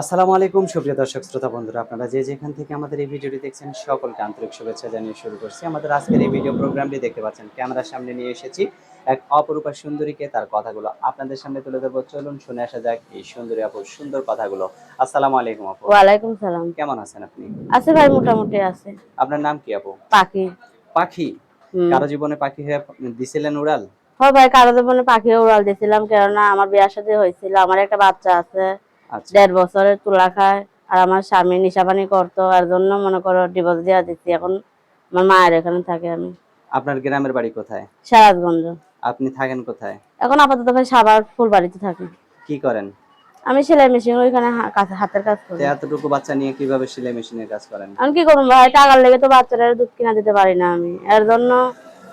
আসসালামু আলাইকুম সুপ্রিয় দর্শক শ্রোতা বন্ধুরা, আপনারা যে যেখান থেকে আমাদের এই ভিডিওটি দেখছেন সকলকে আন্তরিক শুভেচ্ছা জানিয়ে শুরু করছি আমাদের আজকের এই ভিডিও প্রোগ্রামটি। দেখতে পাচ্ছেন ক্যামেরার সামনে নিয়ে এসেছি এক অপরূপা সুন্দরীকে, তার কথাগুলো আপনাদের সামনে তুলে ধরবো। চলুন শুনে আসা যাক এই সুন্দরী আপুর সুন্দর কথাগুলো। আসসালামু আলাইকুম আপু, ওয়ালাইকুম সালাম। কেমন আছেন আপনি? আছে ভাই, মোটামুটি আছে। আপনার নাম কি আপু? পাখি। পাখি? হুম। কারো জীবনে পাখি হয়ে দিছিলেন উড়াল? হয় ভাই, কারো জীবনে পাখি উড়াল দিয়েছিলাম, কেননা আমার বিয়ার সাথে হয়েছিল। আমার একটা বাচ্চা আছে, আচ্ছা 1.5 বছরের, তুলা খায়। আর আমার স্বামী নিশাপানি করতো, এর জন্য মনে করো ডিভোর্স দিয়ে দিচ্ছি। এখন আমার মায়ের এখানে থাকে আমি। আপনার গ্রামের বাড়ি কোথায়? সিরাজগঞ্জ। আপনি থাকেন কোথায়? এখন আপাতত ভাই সাভার ফুলবাড়িতে থাকি। কি করেন? আমি সেলাই মেশিন ওইখানে হাতের কাজ তো করি। এতটুকু বাচ্চা নিয়ে কিভাবে সেলাই মেশিনের কাজ করেন? আমি কি করবো ভাই, টাকার লেগে তো বাচ্চারা দুধ কিনা দিতে পারি না আমি, এর জন্য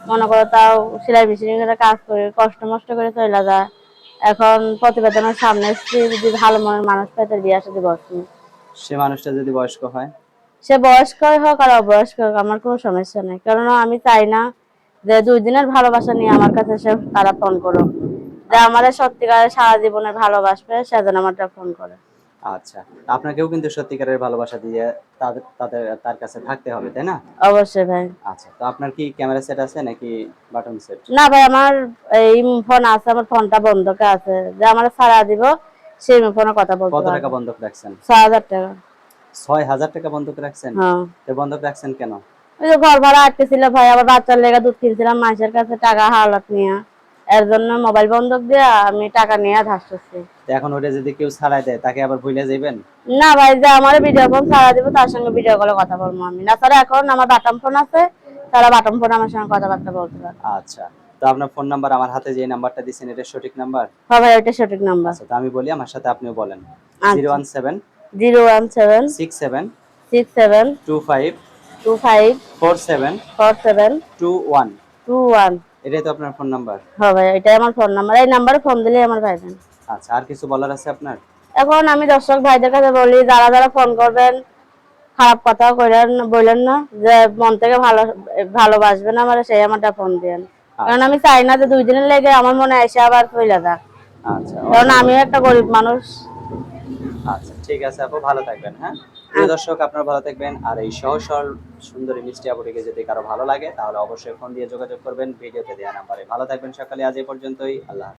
মনে করো তাও সেলাই মেশিনের কাজ করি, কষ্ট মষ্ট করে চলে যায়। এখন প্রতিবেদনের সামনে এসেছি, যদি ভালো মনের মানুষ পাই তার বিয়ে সাথে বসছি। সে মানুষটা যদি বয়স্ক হয়? সে বয়স্কই হোক আর অবয়স্ক হোক, আমার কোনো সমস্যা নেই। কেননা আমি চাই না যে 2 দিনের ভালোবাসা নিয়ে আমার কাছে সে তারা ফোন করো। যে আচ্ছা আমাদের সত্যিকারের সারা জীবনে ভালোবাসবে সে যেন আমারটা ফোন করে। আচ্ছা, আপনাকেও কিন্তু সত্যিকারের ভালোবাসা দিয়ে তার কাছে থাকতে হবে, তাই না? অবশ্যই ভাই। আচ্ছা, তো আপনার কি ক্যামেরা সেট আছে নাকি বাটন সেট? না ভাই, আমার এই ফোন আছে, আমার ফোনটা বন্ধকে আছে, যে আমার সারা দিব সেই ফোনে কথা বলতে কত টাকা পারবো। বন্ধক রাখছেন? 6,000 টাকা। 6,000 টাকা বন্ধক রাখছেন? হ্যাঁ। তো বন্ধক রাখছেন কেন? ওই যে ঘর ভাড়া আটকেছিল ভাই, আবার বাচ্চার লেগে দুধ কিনছিলাম মানুষের কাছে টাকা হাওলাত নিয়ে, এর জন্য মোবাইল বন্ধক দিয়ে আমি টাকা নিয়ে ধার করছি। তো এখন ওটা যদি কেউ ছাড়াই দেয় তাকে আবার ভুলে যাবেন? না ভাই, যে আমার ভিডিও ফোন সারা দিব তার সঙ্গে ভিডিও কলে কথা বলবো আমি। না স্যার, এখন আমার বাটন ফোন আছে, তারা বাটন ফোন আমার সঙ্গে কথাবার্তা বলতে পারে। আচ্ছা, তো আপনার ফোন নাম্বার আমার হাতে যে নাম্বারটা দিচ্ছেন এটা সঠিক নাম্বার? হ্যাঁ ভাই, ওইটা সঠিক নাম্বার। আচ্ছা, তো আমি বলি, আমার সাথে আপনিও বলেন। আচ্ছা। 017 017 67 67 25 25 47 47 21। 21। এটাই তো আপনার ফোন নাম্বার? হ্যাঁ ভাই, এটাই আমার ফোন নাম্বার, এই নাম্বারে ফোন দিলে আমার পাইবেন। আচ্ছা, আর কিছু বলার আছে আপনার? এখন আমি দর্শক ভাইদের কাছে বলি, যারা যারা ফোন করবেন খারাপ কথা কইলেন বললেন না, যে মন থেকে ভালোবাসবেন আমার, সেই আমারটা ফোন দেন। কারণ আচ্ছা আমি চাই না যে 2 দিনের লেগে আমার মনে এসে আবার চলে যাক। আচ্ছা, কারণ আমিও একটা গরিব মানুষ। আচ্ছা ঠিক আছে আপু, ভালো থাকবেন। হ্যাঁ, প্রিয় দর্শক, আপনারা ভালো থাকবেন। আর এই সহজ সরল সুন্দরী মিষ্টি আপুটিকে যদি কারো ভালো লাগে তাহলে অবশ্যই ফোন দিয়ে যোগাযোগ করবেন ভিডিওতে দেওয়া নাম্বারে। ভালো থাকবেন সকালে, আজ এই পর্যন্তই। আল্লাহ হাফেজ।